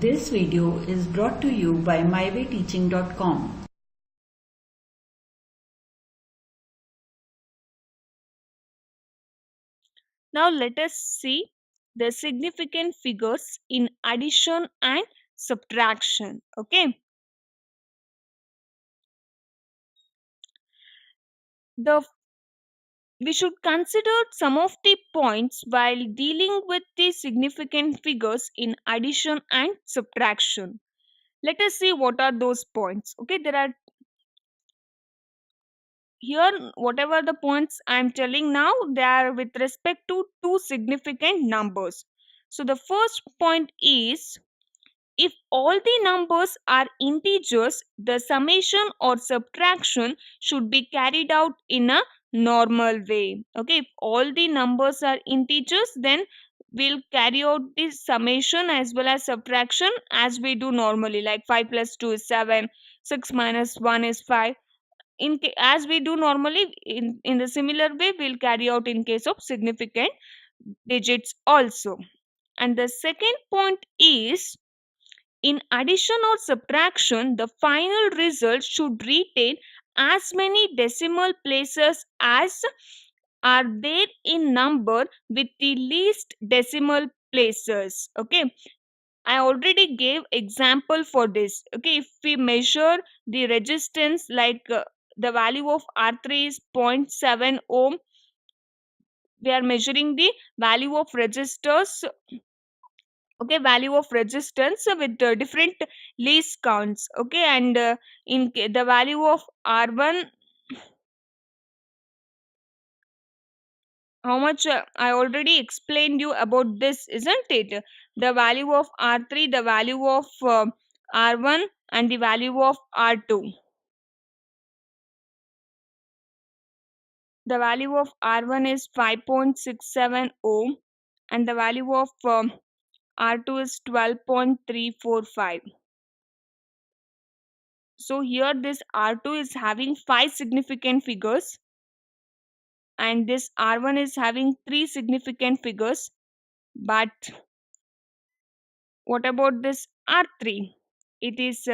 This video is brought to you by mywayteaching.com. Now let us see the significant figures in addition and subtraction. Okay. We should consider some of the points while dealing with the significant figures in addition and subtraction. Let us see what are those points. Okay, there are here whatever the points I am telling now, they are with respect to two significant numbers. So the first point is, if all the numbers are integers, the summation or subtraction should be carried out in a normal way. Okay, if all the numbers are integers, then we'll carry out the summation as well as subtraction as we do normally, like 5 plus 2 is 7, 6 minus 1 is 5. As we do normally, in the similar way, we'll carry out in case of significant digits also. And the second point is, in addition or subtraction, the final result should retain as many decimal places as are there in number with the least decimal places. Okay, I already gave example for this. Okay, if we measure the resistance, like the value of R3 is 0.7 ohm, we are measuring the value of resistors, okay, value of resistance with different least counts. Okay, and the value of R1, how much I already explained you about this, isn't it? The value of R3, the value of R1, and the value of R2. The value of R1 is 5.67 ohm, and the value of R2 is 12.345. So here this R2 is having 5 significant figures, and this R1 is having 3 significant figures. But what about this R3? It is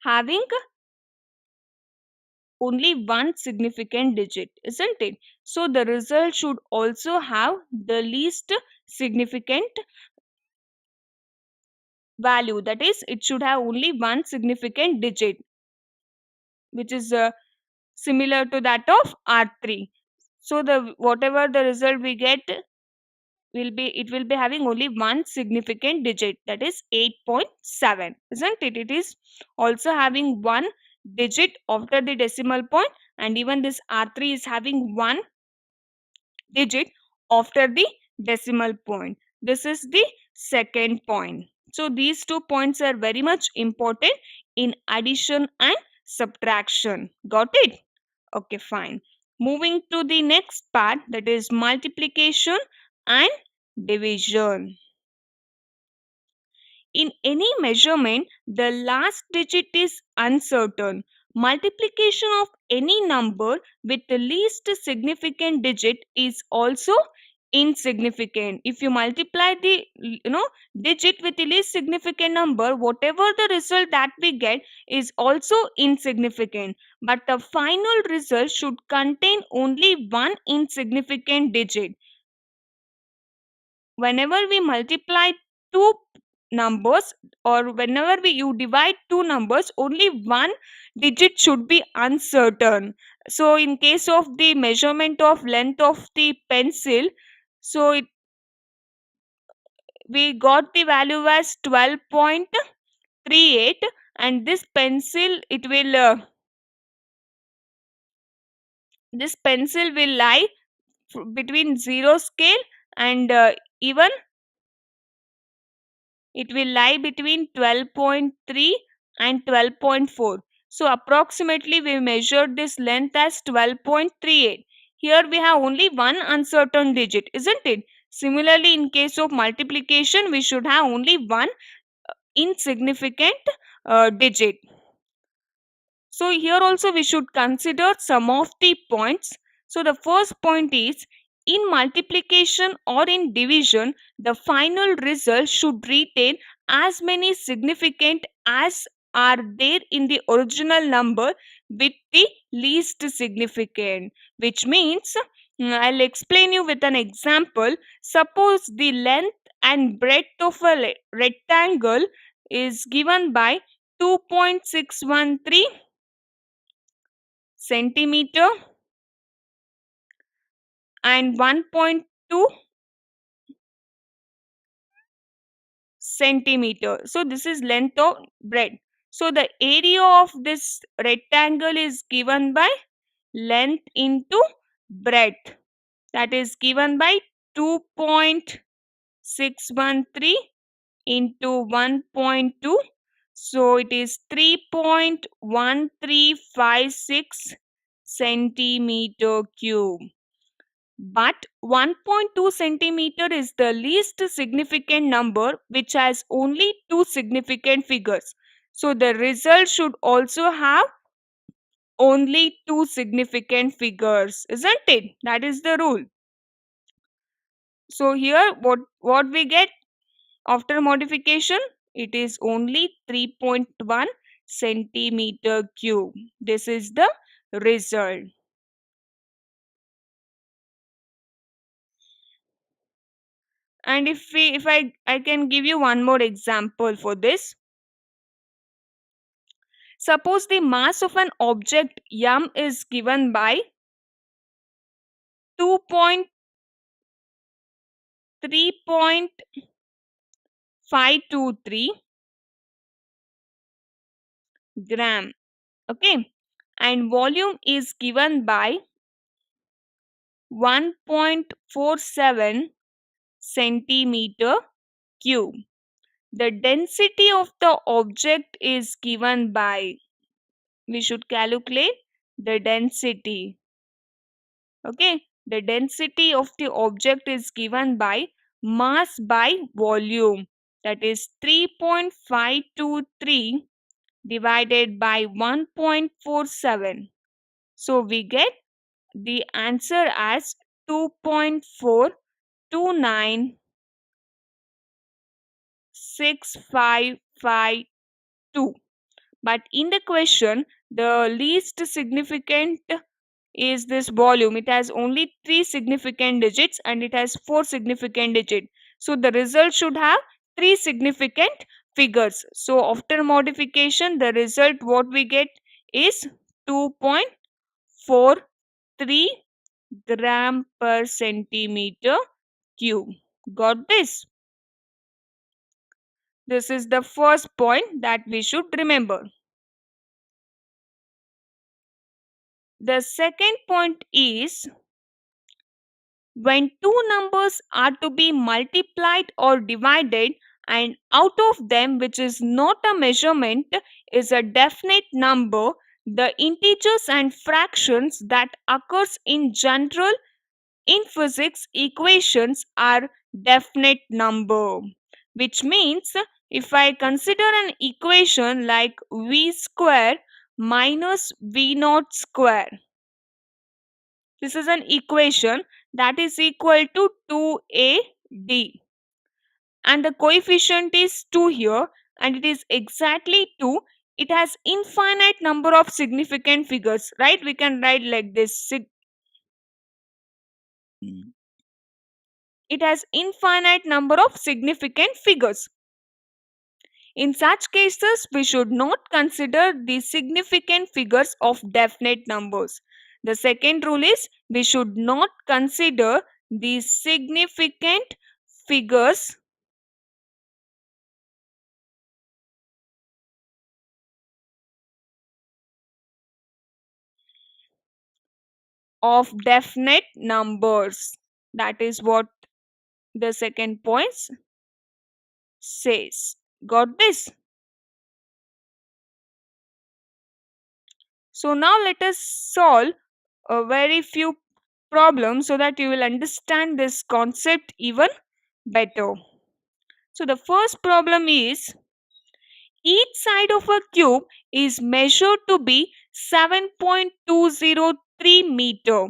having only one significant digit, isn't it? So the result should also have the least significant value. That is, it should have only one significant digit, which is similar to that of R3. So the whatever the result we get will be having only one significant digit, that is 8.7, isn't it? It is also having one digit after the decimal point, and even this R3 is having one digit after the decimal point. This is the second point. So these 2 points are very much important in addition and subtraction. Got it? Okay, fine. Moving to the next part, that is multiplication and division. In any measurement, the last digit is uncertain. Multiplication of any number with the least significant digit is also insignificant. If you multiply the digit with the least significant number, whatever the result that we get is also insignificant. But the final result should contain only one insignificant digit. Whenever we multiply two numbers, or whenever you divide two numbers, only one digit should be uncertain. So in case of the measurement of length of the pencil, so we got the value as 12.38, and this pencil will lie between 0 scale, and even it will lie between 12.3 and 12.4. So approximately we measured this length as 12.38. Here we have only one uncertain digit, isn't it? Similarly, in case of multiplication, we should have only one insignificant digit. So here also we should consider some of the points. So the first point is, in multiplication or in division, the final result should retain as many significant as are there in the original number with the least significant, which means I'll explain you with an example. Suppose the length and breadth of a rectangle is given by 2.613 centimeter and 1.2 centimeter. So this is length or breadth. So the area of this rectangle is given by length into breadth, that is given by 2.613 into 1.2. So it is 3.1356 centimeter cube. But 1.2 centimeter is the least significant number which has only two significant figures. So the result should also have only two significant figures, isn't it? That is the rule. So here what we get after modification? It is only 3.1 centimeter cube. This is the result. And if I can give you one more example for this. Suppose the mass of an object m is given by 2.3.523 gram. Okay. And volume is given by 1.47 centimeter cube. The density of the object is given by, we should calculate the density. Okay, the density of the object is given by mass by volume, that is 3.523 divided by 1.47. So we get the answer as 2.42965552. But in the question, the least significant is this volume. It has only 3 significant digits and it has 4 significant digits. So the result should have 3 significant figures. So after modification, the result what we get is 2.43 gram per centimeter cube. Got this? This is the first point that we should remember. The second point is, when two numbers are to be multiplied or divided and out of them which is not a measurement is a definite number, the integers and fractions that occurs in general in physics equations are definite number, which means if I consider an equation like v square minus v naught square, this is an equation that is equal to 2ad and the coefficient is 2 here and it is exactly 2. It has infinite number of significant figures, right? We can write like this. It has infinite number of significant figures. In such cases, we should not consider the significant figures of definite numbers. The second rule is, we should not consider the significant figures of definite numbers. That is what the second point says. Got this? So now let us solve a very few problems so that you will understand this concept even better. So the first problem is, each side of a cube is measured to be 7.203 meter.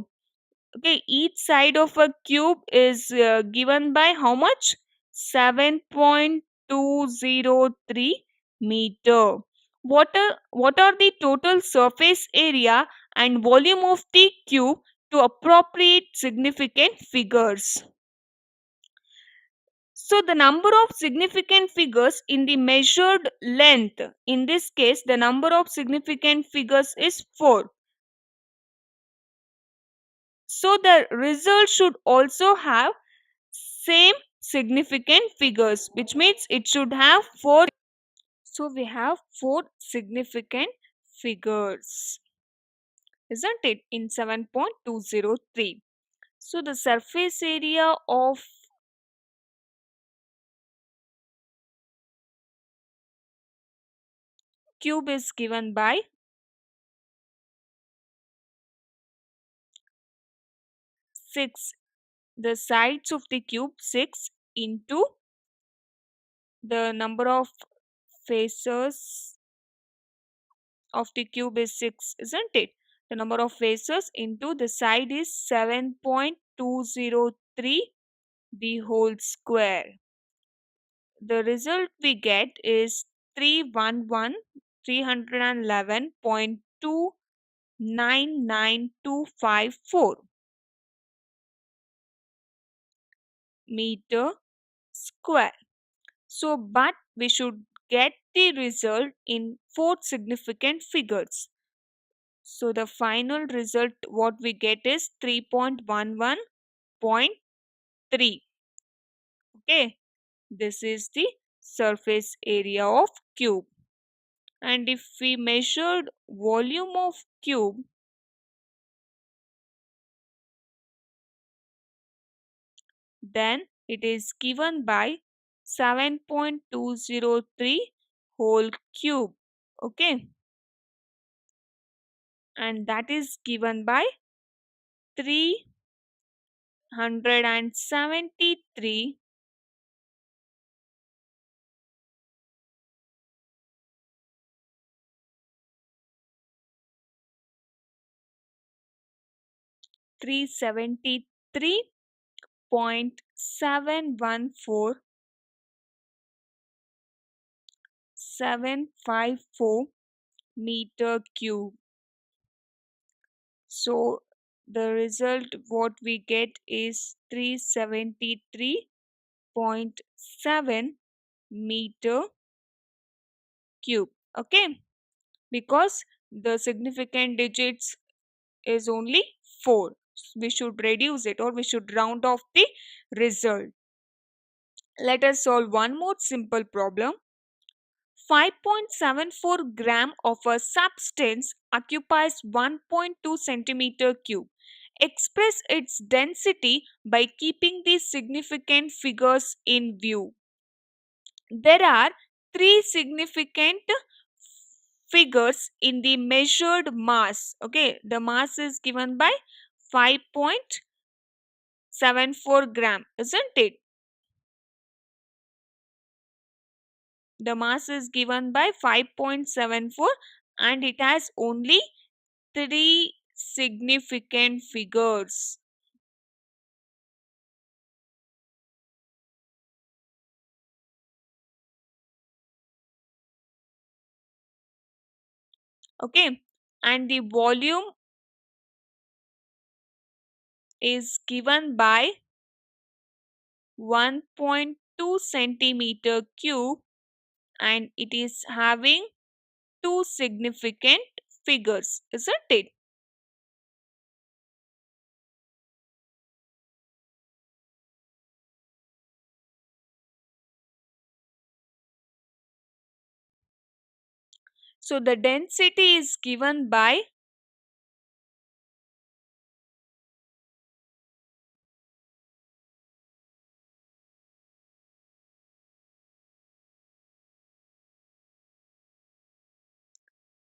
Okay, each side of a cube is given by how much? 7.203 meter. What are the total surface area and volume of the cube to appropriate significant figures? So the number of significant figures in the measured length, in this case the number of significant figures is 4. So the result should also have same significant figures, which means it should have 4. So we have 4 significant figures, isn't it, in 7.203. So the surface area of cube is given by 6. The sides of the cube 6 into the number of faces of the cube is 6, isn't it? The number of faces into the side is 7.203 the whole square. The result we get is 311.299254 meter square. So, but we should get the result in 4 significant figures. So, the final result what we get is 3.11.3. Okay, this is the surface area of cube. And if we measured volume of cube, then it is given by 7.203 whole cube. Okay, and that is given by 373 373.714 meter cube. So the result what we get is 373.7 meter cube. Okay, because the significant digits is only 4, we should reduce it or we should round off the result. Let us solve one more simple problem. 5.74 gram of a substance occupies 1.2 centimeter cube. Express its density by keeping these significant figures in view. There are 3 significant figures in the measured mass. Okay, the mass is given by 5.74 gram, isn't it? The mass is given by 5.74 and it has only 3 significant figures. Okay, and the volume is given by 1.2 centimeter cube and it is having 2 significant figures, isn't it? So the density is given by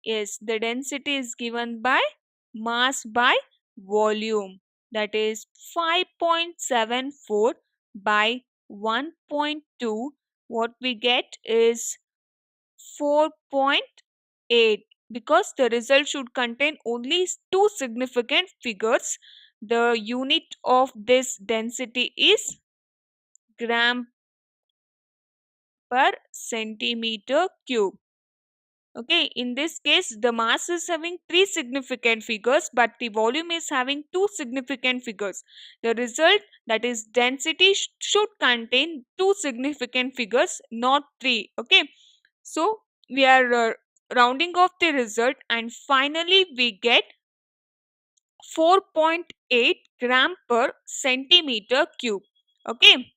yes, the density is given by mass by volume, that is 5.74 by 1.2. What we get is 4.8 because the result should contain only 2 significant figures. The unit of this density is gram per centimeter cube. Okay, in this case, the mass is having three significant figures, but the volume is having two significant figures. The result, that is density, should contain two significant figures, not three. Okay, so we are rounding off the result, and finally we get 4.8 gram per centimeter cube. Okay,